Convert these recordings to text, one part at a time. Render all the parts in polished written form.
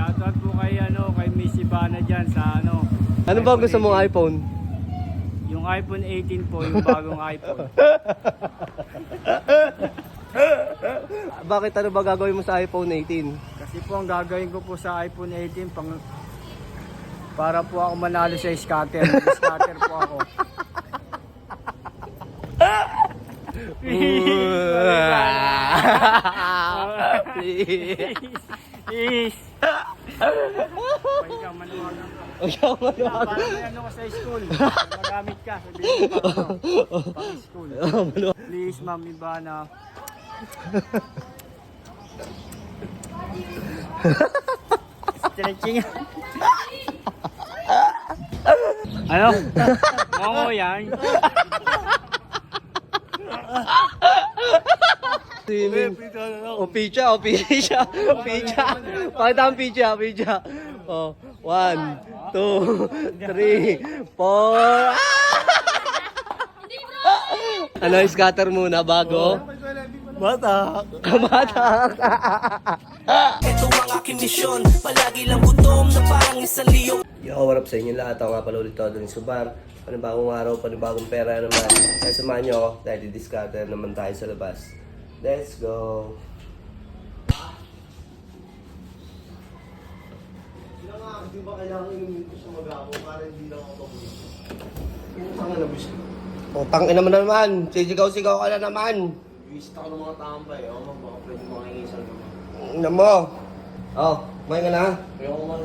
Shoutout po kay Miss Ivana dyan sa Ano ba gusto mong iPhone? Yung iPhone 18 po, yung bagong iPhone. Bakit ano ba gagawin mo sa iPhone 18? Kasi po ang gagawin ko po sa iPhone 18 para po ako manalo sa scatter. Scatter po ako. Please. Huwag kang manuwagan ko. Para may ko sa school. Magamit ka. Sabihin mo pa pang school. Please, Ma'am Ivana. Stretching. Ano? Mongo yan. Picha. Pakita ang picha. Oh, 1, 2, 3, 4. Ano, scatter muna bago? Batak. Ito ang aking misyon, palagi lang gutom na parang isang leon. Yo, what up sa inyo lahat? Ako nga pala ulit todo ni Subar. Panibagong araw, panibagong pera naman. Kaya samahan nyo ako dahil di-discounter naman tayo sa labas. Let's go! Hindi ba kailangan inumin ko sa mag-ako para hindi lang ako pabuli? Utang na nabis. Utang ina mo naman! Sisigaw-sigaw ka na naman! Visit ako ng mga tambay. Oo, baka pwede makingisan naman. Ina mo! Oh, kumain ka na? Ayoko man.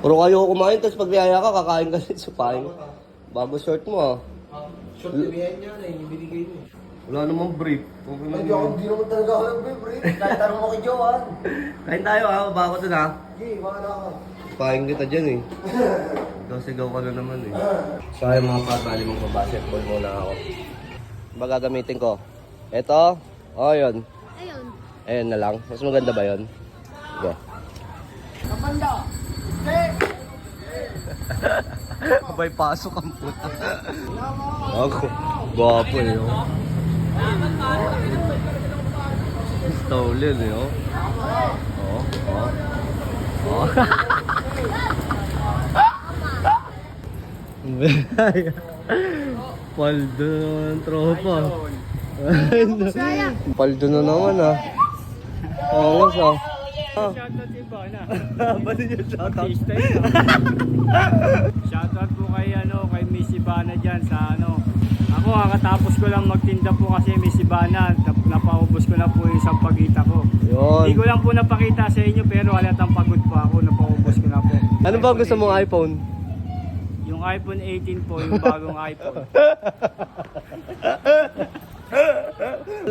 Puro kayo kumain, tapos pag niyaya ka, kakain ka sa supain. Bago short mo ah. Short libihan niya na yung binigay mo. Wala namang brief. Hindi naman talaga ako nag-brief. Kahit tanong mo kay Johan. Kain tayo ah, baba ko dun ah. Sige, wala ka. Pahin kita dyan eh. Sigaw ka na naman eh. So ayun mga pat, bali mong basketball muna ako. Ba gagamitin ko? Ito? Oh yun. Ayun. Ayun na lang. Mas maganda ba yun? Sige. Kapanda! Abay pasok ang puta. Ako. Gwapo eh oh. Stolen eh oh. Oh. Paldo naman tropa. Paldo na naman ah. Angas ah. Shoutout Ivana. Ba't yung shoutout? Shoutout po kay Miss Ivana dyan sa Ako kakatapos ko lang magtinda po kasi Miss Ivana. Napaubos ko na po yung sampagita ko. Yun. Hindi ko lang po napakita sa inyo pero halatang pagod po ako. Napaubos ko na po. Ano ba gusto mong iPhone? Yung iPhone 18 po, yung bagong iPhone.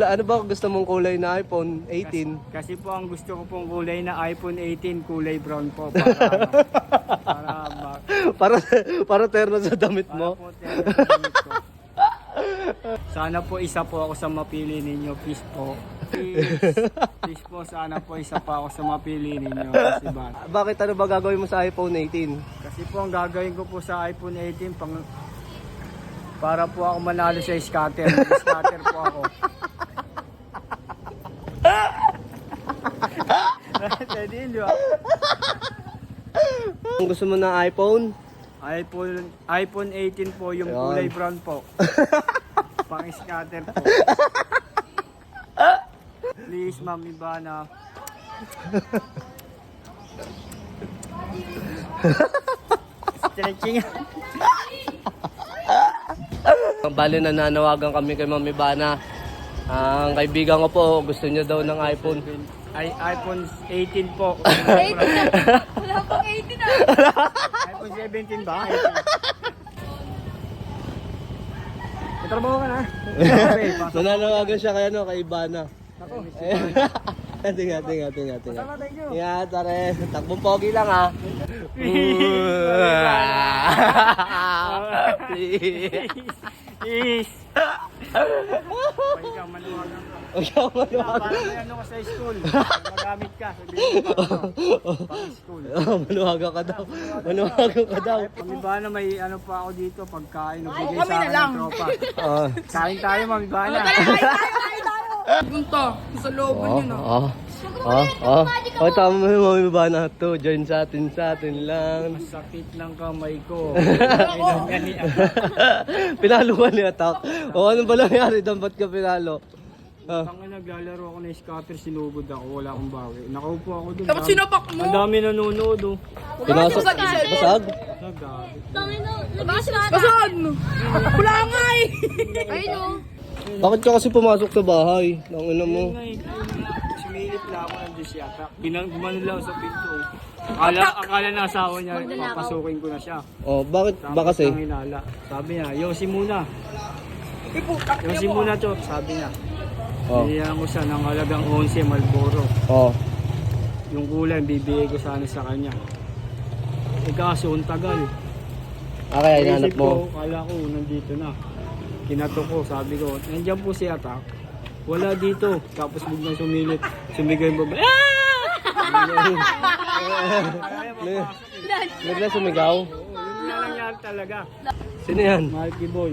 Ano ba gusto mong kulay na iPhone 18? Kasi po ang gusto ko pong kulay na iPhone 18, kulay brown po. Para terno sa damit Para mo. po terno sa damit ko. Sana po isa po ako sa mapili ninyo, please po. Please po, sana po isa pa ako sa mapili ninyo. Kasi Bakit ano ba gagawin mo sa iPhone 18? Kasi po ang gagawin ko po sa iPhone 18 para po ako manalo sa scatter. Scatter po ako. Pwede yun, di ba? Kung gusto mo ng iPhone? iPhone 18 po, yung Ayan. kulay brown po. Pang scatter po. Please, Ma'am Ivana. Stretching. Bali nananawagan kami kay Ma'am Ivana. Ang kaibigan ko po, gusto niya daw ng iPhone. iPhone 18 po. 18 na. Wala pang 18 na. iPhone 17 ba? Itrabaho ka na. Nananawagan siya kay Ivana. Ako. Tinga. Tama, thank you. Yeah, tare. Takbong pogi lang ah. Please. Huwag kang manuwagan ko. Para may ka sa school. Magamit ka. Sabihin mo pang school. Manuwagan ka daw. Mami Bana, may pa ako dito. Pagkain. Bigay kami sa na akin lang. ng tropa. Kain tayo, Mami Bana. Punta. Sa looban yun, no? Tama mo, mami ba na to? Join sa atin lang. Masakit ng kamay ko. Kailan yan ni Pinalo ka ni Atak. Ano ba nangyari? Ba't ka pinalo? Ang naglalaro ako ng scatter, sinugod ako, wala akong bawi. Nakaupo ako doon. Dapat sinapak mo. Ang dami nanonood oh. Pinasok. Basag? Nagabi. Basan! Wala nga eh. Ayun o. Bakit ka kasi pumasok sa bahay? Nangina mo. Sumilip lang ako ng disyata. Gumano lang sa pinto. Akala na asawa niya, papasukin ko na siya. Oh, bakit? Ba kasi? Ang hinala. Sabi niya, Yossi muna. Yossi muna, Chok. Sabi niya. Oh. Biniyan ko siya ng halagang 11 Malboro. Oh. Yung kulay, bibigay ko sana sa kanya. Kaso, ang tagal. Kaya hinanap Isip mo. ko, kala ko, nandito na. Kinato ko, sabi ko, nandiyan po si Atak. Wala dito. Tapos biglang sumilip. Sumigay yung babae. Bigla sumigaw. Yun na nangyari talaga. Sino yan? Malky Boy.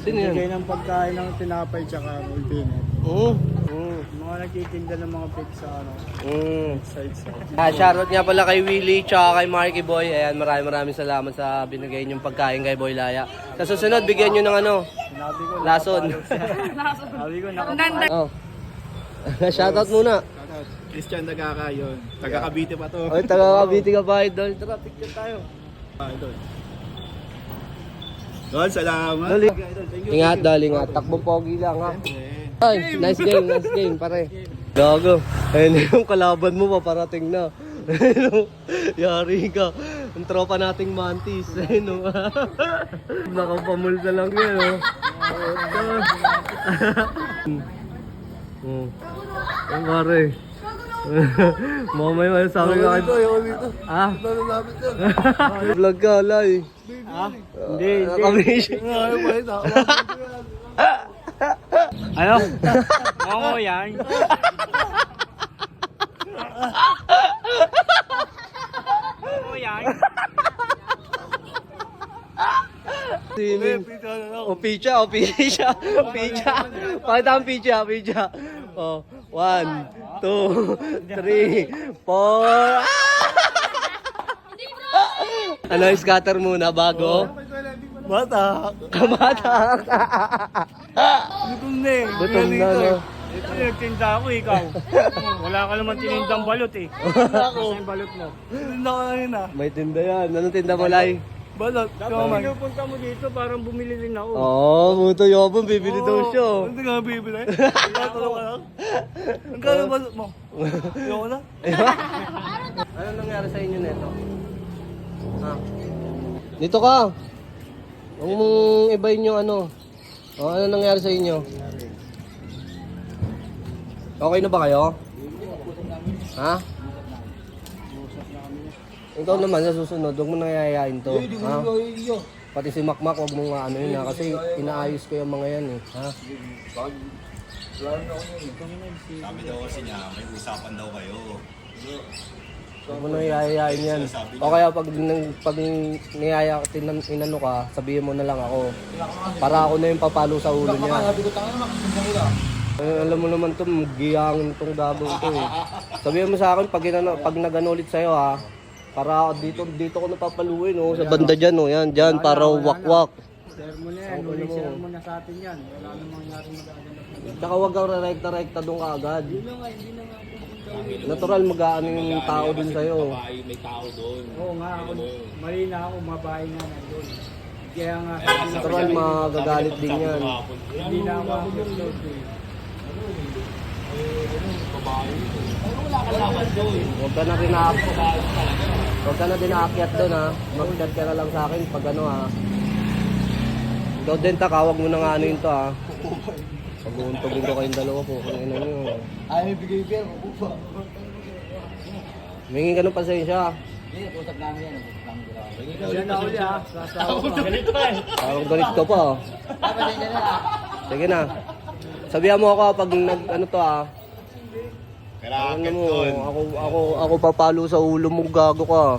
Sino yan? Bigay ng pagkain ng tinapay tsaka ultinet. Oo. Mga nagtitinda ng mga pizza, side. Shoutout nga pala kay Willie tsaka kay Marky Boy. Ayan, maraming salamat sa binigay niyong pagkain kay Boy Laya. Sa susunod, bigyan niyo ng Sinabi ko, lason. sabi ko, nakapalo. Oh. Shoutout muna. Christian Nagkakayon. Taga Cavite pa to. Oy, taga Cavite ka ba, idol? Tara, picture tayo. Idol. Dol, salamat. Dali. Ingat, dali nga. Takbong pogi lang, ha? Ay, nice game, pare. Gago. Ayun yung kalaban mo, paparating na. Ayun, yari ka. Ang tropa nating mantis. Ayun, nakapamulsa lang yan, oh. Ayun, pare. Mamay mo sa akin ka. Ah? Vlog ka, lay. Ha? Hindi. Ano? Mongo yan. Mongo yan. Swimming. Picha. Pakita ang picha. Oh, 1, 2, 3, 4. Ano, scatter muna bago? Bata. Kamatak. Gutom na eh. Gutom na, no? Ito nagtinda ako, ikaw. Wala ka naman tinindang balot eh. Ako. Yung balot mo. Tinda ko na yun ah. May tinda yan. Anong tinda mo, Lai? Balot. Dapat pinupunta mo dito, parang bumili rin ako. Oo, muto yobong. Bibili daw siya. Hindi ka bibili. Tulong ka lang. Ang kaya balot mo? Ayoko na. Ano nangyari sa inyo neto? Ha? Dito ka. Huwag mong ibayin yung ano. O, ano nangyari sa inyo? Okay na ba kayo? Ha? Ikaw naman sa susunod, huwag mo nang yayayain to. Ha? Pati si Makmak, huwag mong ano yun ha. Kasi inaayos ko yung mga yan eh. Ha? Sabi daw kasi niya, may usapan daw kayo. Huwag mo nang yayayain yan. O kaya pag niyaya inano ka, sabihin mo na lang ako. Para ako na yung papalo sa ulo niya. Alam mo naman to, giyangin itong gagawin to eh. Sabihin mo sa akin pag nag-ano ulit sa'yo ha. Para dito ko napapaluin oh, sa banda dyan oh, yan, dyan, para wakwak. Share mo na yan. Ulit share mo na sa atin yan. Wala namang natin magagawa. Tsaka huwag kang rekta-rekta doon kaagad. Natural mag-aano yung tao din sa'yo. May tao doon. Oo nga, ako, mali na ako, mabahay nga nandun. Kaya nga, Natural magagalit din yan. hindi na ako ang upload eh. Huwag ka na dinaakyat doon ha. Mag-chat ka na lang sa akin pag ano ha. Ikaw din takawag mo na nga ano yun to ha. Pag-uuntogin ko kayong dalawa po. Kung ina nyo. Ay, may bigay pero. Hingin ka ng pasensya. Yan na uli ha, sasawa ka. Ganito eh. Parang galit ka pa ha. Sige na. Sabihan mo ako pag ano to ha. Ano mo, ako papalo sa ulo mo, gago ka.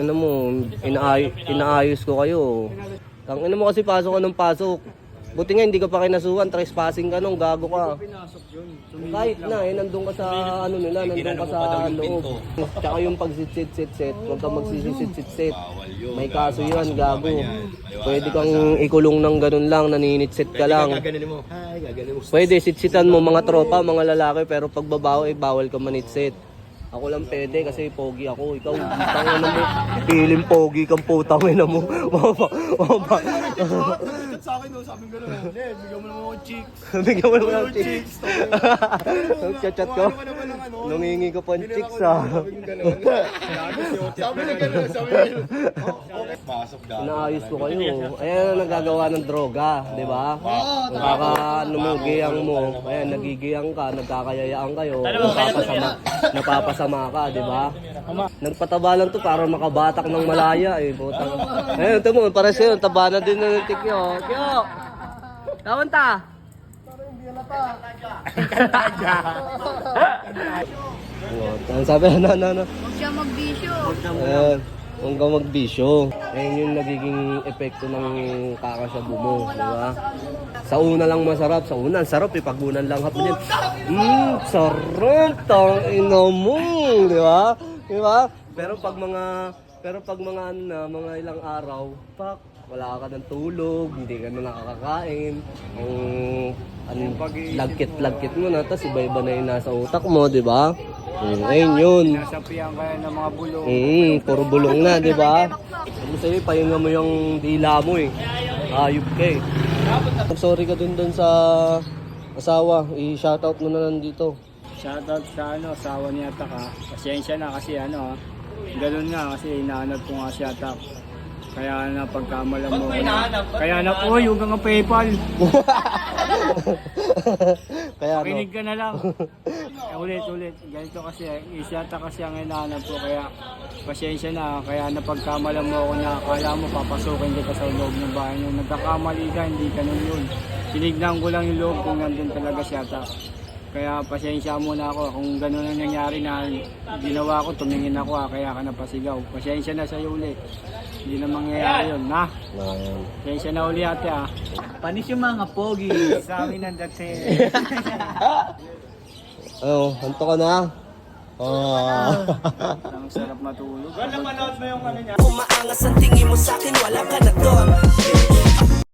Ano mo, inaayos ko kayo. Tangina mo kasi pasok ka ng pasok. Buti nga hindi ka pa kinasuhan, trespassing ka nung gago ka. Pinasok yun. Kahit na nandun ka sa ano nila, nandun ka sa loob. Tsaka yung pagsit-sit-sit-sit, huwag kang magsisit-sit-sit. May kaso yun, gago. Pwede kang ikulong ng ganun lang, naninitsit ka lang. Gaganin mo. Ay, gaganin mo. Pwede, sitsitan mo mga tropa, mga lalaki, pero pag babae, bawal ka manitsit. Ako lang pwede kasi pogi ako. Ikaw, tangin na mo. Piling pogi kang putang ina mo. Sa akin, no, sabi ko gano'n. Bigyan mo naman ako chicks. Bigyan mo naman ng chicks. Chat-chat ko. Ano ka naman ano? Nangingi ko pa ng chicks ah. Sabi ko gano'n. Sabi na gano'n. Sabi na gano'n. Pasok dati. Inaayos ko kayo. Ayan ang nagagawa ng droga, di ba? Nakaka-numugiyang mo. Ayan, nagigiyang ka, nagkakayayaan kayo. Napapasama ka, di ba? Nagpataba lang to para makabatak ng malaya eh. Putang. Ayun, ito mo, pares yun. Taba na din ng tikyo. Kyo! Kawan ta? Ang sabi, ano. Huwag siya magbisyo. Ayan, huwag kang magbisyo. Ayan yung nagiging epekto ng kakasyabu mo, di ba? Sa una lang masarap, sa una, sarap eh, pag unan lang hapon yan. Sarap, tang ina mo, di ba? Di ba? Pero pag mga ano na, mga ilang araw, pak, wala ka ng tulog, hindi ka na nakakakain, lagkit-lagkit mo na, tapos iba-iba na yung nasa utak mo, di ba? Ayun yun. Nasapian kaya ng mga bulong. Puro bulong na, di ba? Sabi sa'yo, pahinga mo yung dila mo eh. Ayup ka eh. Sorry ka dun sa asawa, i-shoutout mo na lang dito. Shoutout sa asawa ni Atak ha. Pasensya na kasi ganun nga kasi hinahanap ko nga si Atak. Kaya na pagkamalan mo. Kaya na, huwag kang PayPal. Kaya Kinig ka na lang. Ulit. Ganito kasi, isyata kasi ang hinahanap ko. Kaya pasensya na. Kaya napagkamalan mo ako na akala mo papasukin kita sa loob ng bahay nyo. Nagkakamali ka, hindi ka nun yun. Tinignan ko lang yung loob kung nandun talaga siyata. Kaya pasensya muna ako. Kung gano'n ang nangyari na ginawa ko, tumingin ako kaya ka napasigaw. Pasensya na sa'yo ulit. Hindi na mangyayari yun, ha? Pasensya na uli ate, ha? Panis yung mga pogi sa amin ang dati. Anto ka na? Ang sarap matulog. Umaangas ang tingin mo sa'kin, wala ka na doon.